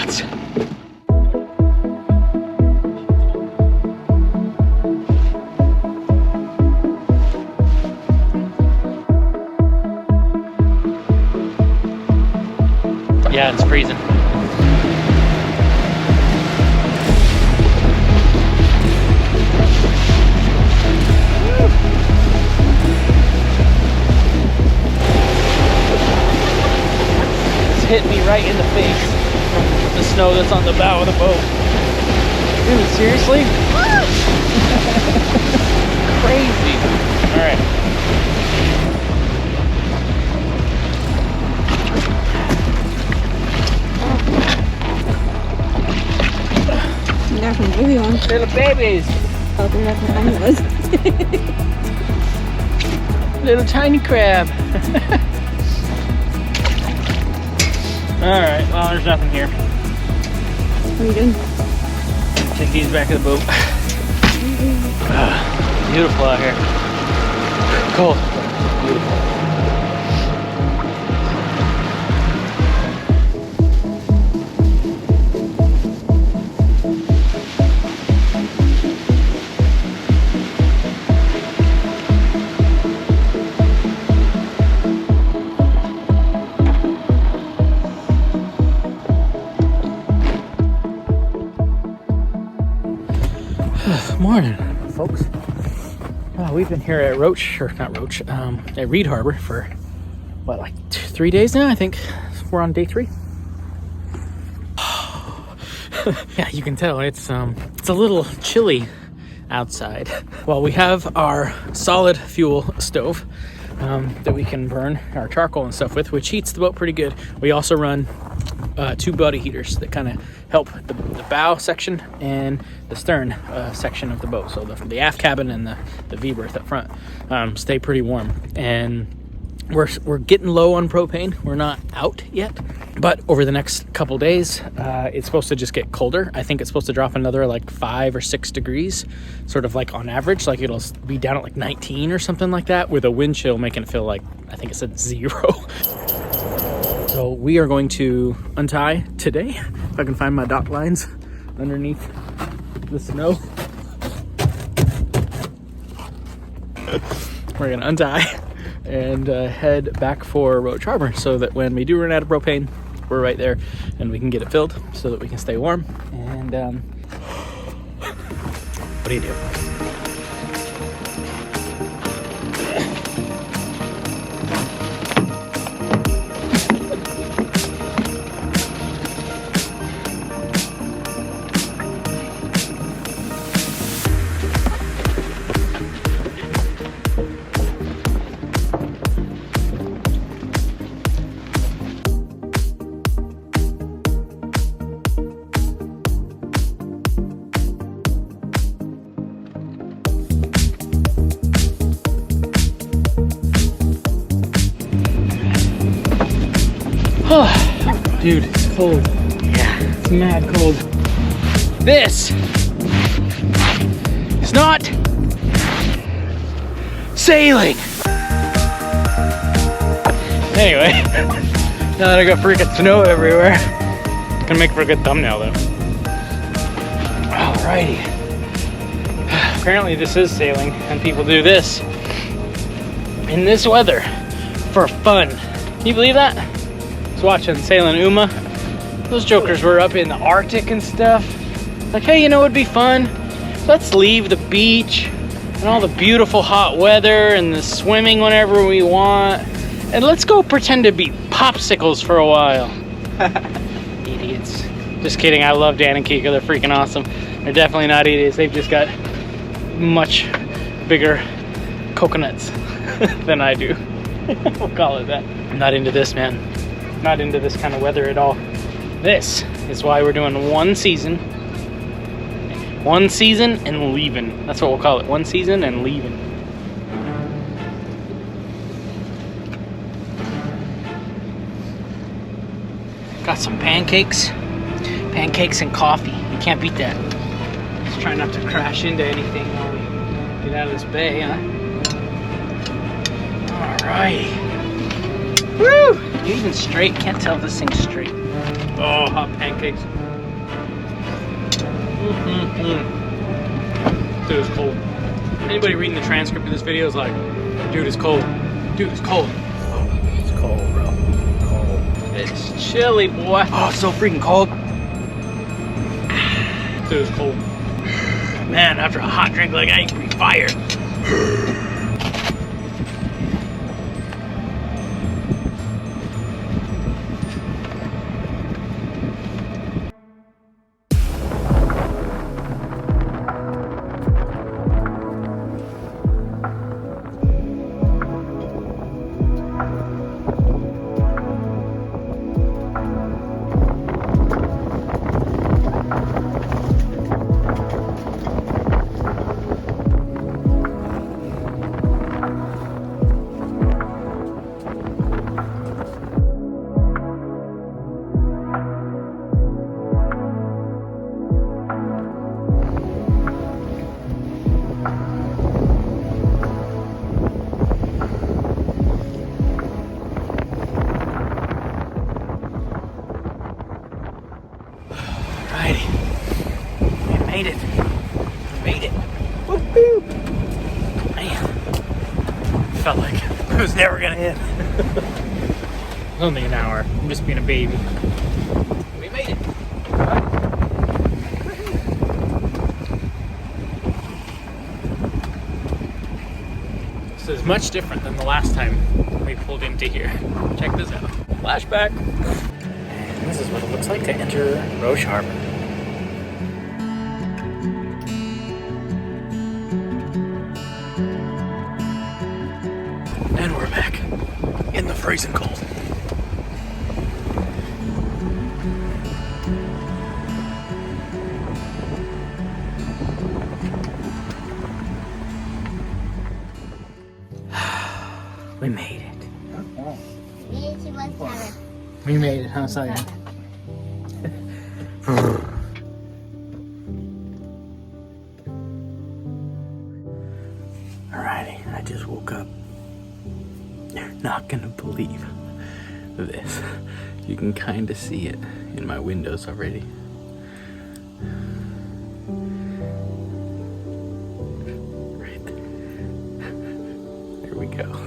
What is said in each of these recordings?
spots. Yeah, it's freezing. Hit me right in the face from the snow that's on the bow of the boat. Dude, seriously? Crazy. All right. There's some baby ones. Little babies. Oh, they're not the tiny ones. Little tiny crab. Alright, well, there's nothing here. What are you doing? Take these back to the boat. Beautiful out here. Cold. Beautiful. Morning, folks. We've been here at at Reed Harbor for what, like 3 days now? I think we're on day 3. Yeah, you can tell it's a little chilly outside. Well, we have our solid fuel stove that we can burn our charcoal and stuff with, which heats the boat pretty good. We also run 2 buddy heaters that kind of help the bow section and the stern section of the boat. So the aft cabin and the V berth up front stay pretty warm. And we're getting low on propane. We're not out yet, but over the next couple days, it's supposed to just get colder. I think it's supposed to drop another like 5 or 6 degrees, sort of like on average. Like it'll be down at like 19 or something like that, with a wind chill making it feel like, I think it said 0. So we are going to untie today, if I can find my dock lines underneath the snow. We're gonna untie and head back for Roach Harbor, so that when we do run out of propane, we're right there and we can get it filled so that we can stay warm. And what do you do? Oh, dude, it's cold. Yeah, it's mad cold. This is not sailing. Anyway, now that I got freaking snow everywhere, it's gonna make for a good thumbnail though. Alrighty. Apparently this is sailing, and people do this in this weather for fun. Can you believe that? I was watching Sailing Uma. Those jokers were up in the Arctic and stuff. Like, hey, you know, it'd be fun. Let's leave the beach and all the beautiful hot weather and the swimming whenever we want, and let's go pretend to be popsicles for a while. Idiots. Just kidding. I love Dan and Kika. They're freaking awesome. They're definitely not idiots. They've just got much bigger coconuts than I do. We'll call it that. I'm not into this, man. Not into this kind of weather at all. This is why we're doing one season and leaving. That's what we'll call it. One season and leaving. Got some pancakes and coffee. You can't beat that. Just try not to crash into anything while we get out of this bay, huh? All right. Woo! Even straight, can't tell if this thing's straight. Oh, hot pancakes. Dude, it's cold. Anybody reading the transcript of this video is like, dude, it's cold. Dude, it's cold. Oh, it's cold, bro. Cold. It's chilly, boy. Oh, it's so freaking cold. Dude, it's cold. Man, after a hot drink like I can be fired. Made it. Made it. Woohoo! Man. Felt like it was never gonna end. Only an hour. I'm just being a baby. We made it. This is much different than the last time we pulled into here. Check this out. Flashback. And this is what it looks like to enter Roche Harbor. And we're back in the freezing cold. We made it. We made it, huh, Saya? Alrighty, I just woke up. You're not gonna believe this. You can kind of see it in my windows already. Right there. There we go.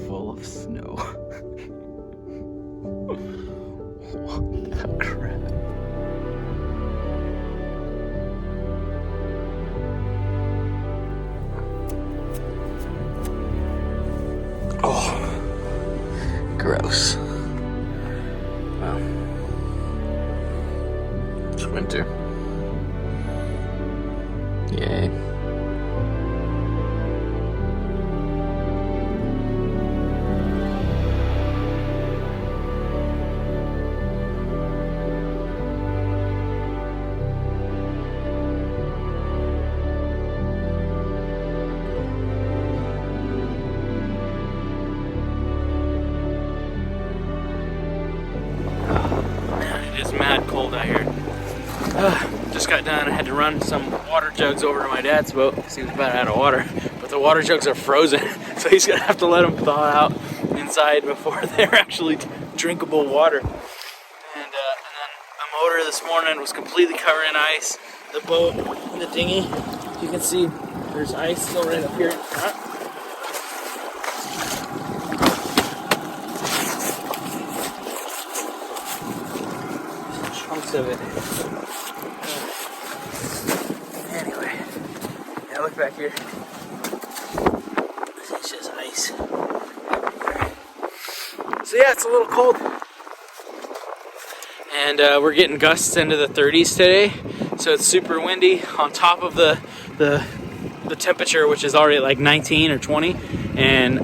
Full of snow. Oh, crap. Oh, gross. Well, it's winter. Yay. Mad cold out here. Just got done. I had to run some water jugs over to my dad's boat because he was about out of water. But the water jugs are frozen, so he's gonna have to let them thaw out inside before they're actually drinkable water. And then the motor this morning was completely covered in ice. The boat, the dinghy, you can see there's ice still right up here in front. Of it. Anyway, yeah, look back here. It's just ice. So yeah, it's a little cold. And we're getting gusts into the 30s today, so it's super windy on top of the temperature, which is already like 19 or 20. And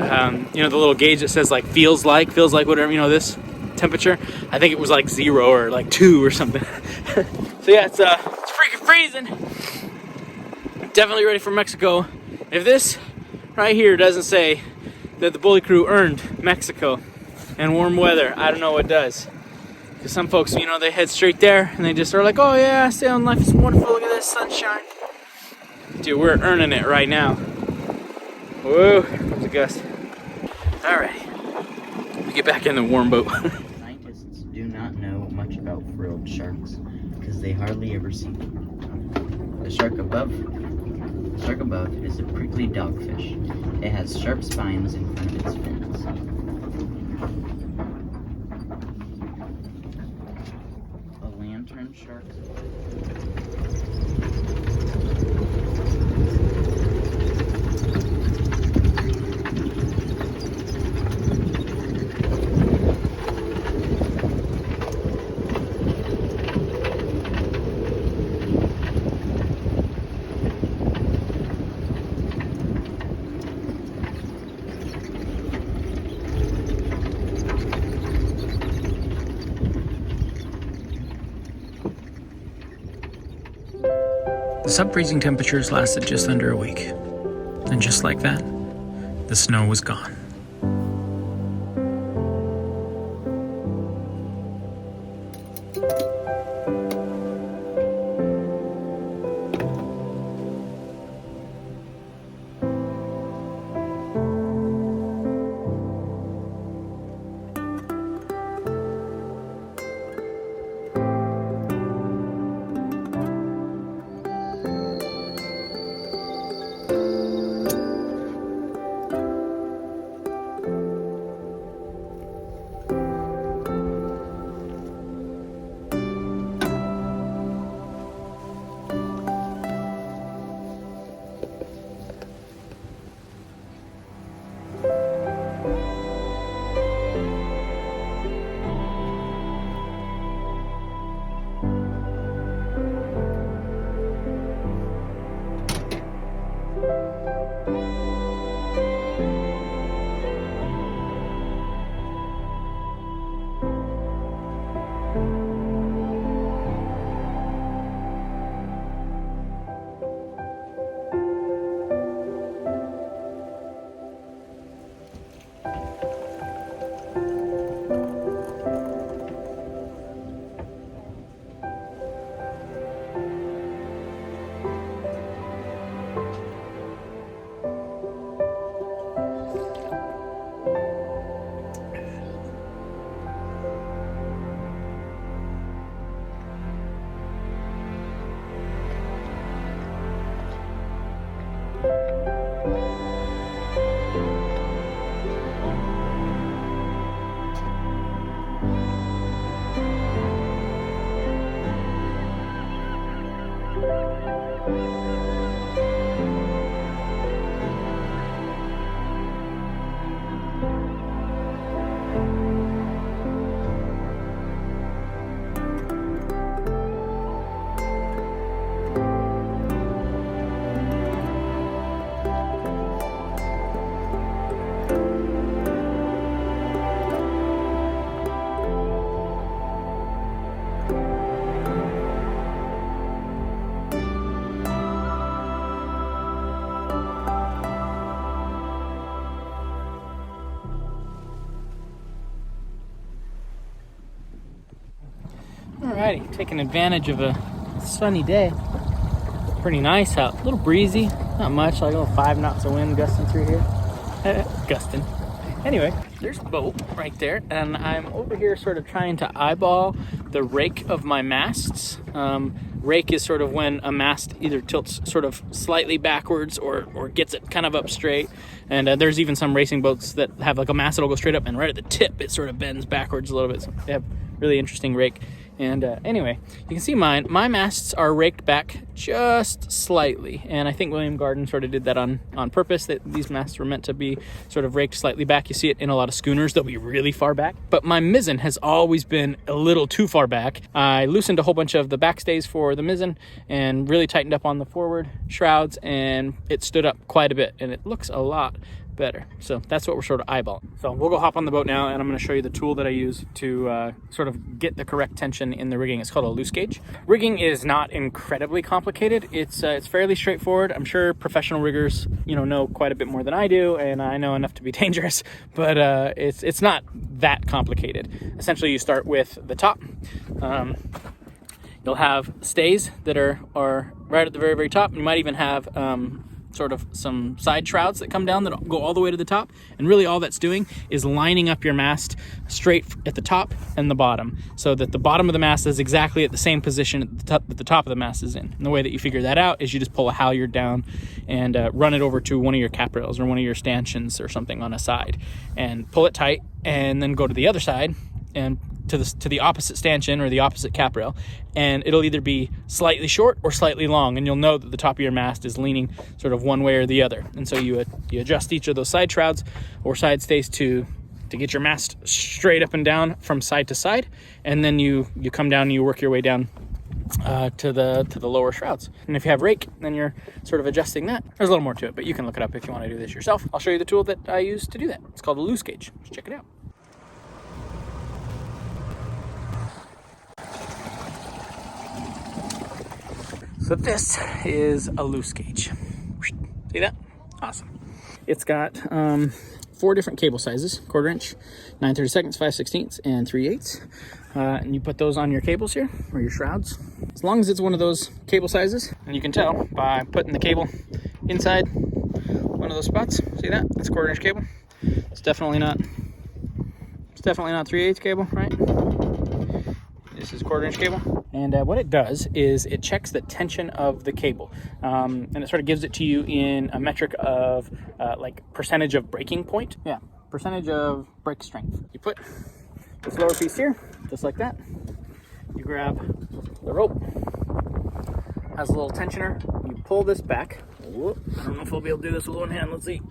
you know, the little gauge that says like feels like whatever, you know, this temperature, I think it was like 0 or like 2 or something. So yeah, it's freezing. Definitely ready for Mexico. If this right here doesn't say that the bully crew earned Mexico and warm weather, I don't know what does. Because some folks, you know, they head straight there and they just are like, oh yeah, Sail Life is wonderful, look at this sunshine. Dude, we're earning it right now. Whoa, here comes a gust. Alright, let me get back in the warm boat. Scientists do not know much about frilled sharks because they hardly ever see them. The shark above is a prickly dogfish. It has sharp spines in front of its fins. A lantern shark. The sub-freezing temperatures lasted just under a week. And just like that, the snow was gone. Alrighty, taking advantage of a sunny day. Pretty nice out, a little breezy, not much, like a little 5 knots of wind gusting through here. Gusting. Anyway, there's a boat right there, and I'm over here sort of trying to eyeball the rake of my masts. Rake is sort of when a mast either tilts sort of slightly backwards or gets it kind of up straight. And there's even some racing boats that have like a mast that'll go straight up, and right at the tip it sort of bends backwards a little bit. So they have really interesting rake. And anyway, you can see mine. My masts are raked back just slightly, and I think William Garden sort of did that on purpose, that these masts were meant to be sort of raked slightly back. You see it in a lot of schooners, they'll be really far back. But my mizzen has always been a little too far back. I loosened a whole bunch of the backstays for the mizzen and really tightened up on the forward shrouds, and it stood up quite a bit, and it looks a lot better. So that's what we're sort of eyeballing. So we'll go hop on the boat now, and I'm going to show you the tool that I use to sort of get the correct tension in the rigging. It's called a loose gauge. Rigging is not incredibly complicated. It's fairly straightforward. I'm sure professional riggers, know quite a bit more than I do, and I know enough to be dangerous, but it's not that complicated. Essentially, you start with the top. You'll have stays that are right at the very, very top. You might even have sort of some side shrouds that come down that go all the way to the top. And really all that's doing is lining up your mast straight at the top and the bottom, so that the bottom of the mast is exactly at the same position that the top of the mast is in. And the way that you figure that out is you just pull a halyard down and run it over to one of your cap rails or one of your stanchions or something on a side, and pull it tight, and then go to the other side and to the opposite stanchion or the opposite cap rail, and it'll either be slightly short or slightly long, and you'll know that the top of your mast is leaning sort of one way or the other. And so you adjust each of those side shrouds or side stays to get your mast straight up and down from side to side, and then you come down and you work your way down to the lower shrouds. And if you have rake, then you're sort of adjusting that. There's a little more to it, but you can look it up if you want to do this yourself. I'll show you the tool that I use to do that. It's called a loose gauge. Just check it out. So this is a loose gauge. See that? Awesome. It's got 4 different cable sizes: 1/4 inch, 9/32, 5/16, and 3/8. And you put those on your cables here, or your shrouds. As long as it's one of those cable sizes, and you can tell by putting the cable inside one of those spots. See that? It's 1/4 inch cable. It's definitely not 3/8 cable, right? This is 1/4 inch cable. And what it does is it checks the tension of the cable, and it sort of gives it to you in a metric of like percentage of breaking point. Yeah, percentage of break strength. You put this lower piece here, just like that. You grab the rope, has a little tensioner. You pull this back. Whoop. I don't know if I'll be able to do this with one hand. Let's see.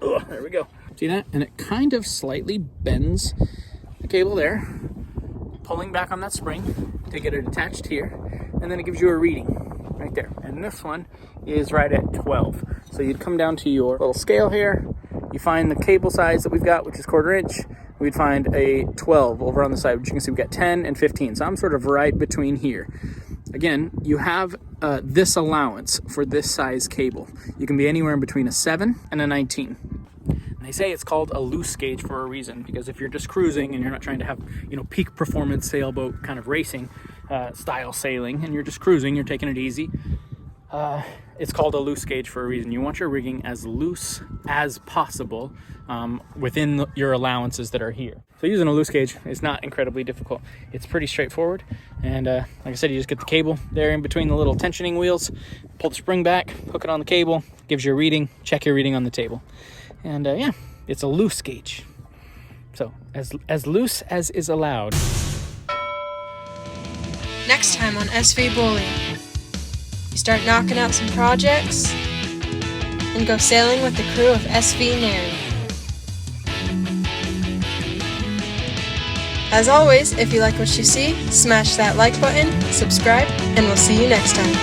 Oh, there we go. See that? And it kind of slightly bends the cable there, pulling back on that spring to get it attached here, and then it gives you a reading right there. And this one is right at 12. So you'd come down to your little scale here, you find the cable size that we've got, which is 1/4 inch. We'd find a 12 over on the side, which you can see we've got 10 and 15. So I'm sort of right between here. Again, you have this allowance for this size cable. You can be anywhere in between a 7 and a 19. They say it's called a loose gauge for a reason, because if you're just cruising and you're not trying to have, peak performance sailboat kind of racing style sailing, and you're just cruising, you're taking it easy, it's called a loose gauge for a reason. You want your rigging as loose as possible within your allowances that are here. So using a loose gauge is not incredibly difficult. It's pretty straightforward. And like I said, you just get the cable there in between the little tensioning wheels, pull the spring back, hook it on the cable, gives you a reading, check your reading on the table. And yeah, it's a loose gauge. So as loose as is allowed. Next time on SV Bully, you start knocking out some projects and go sailing with the crew of SV Nary. As always, if you like what you see, smash that like button, subscribe, and we'll see you next time.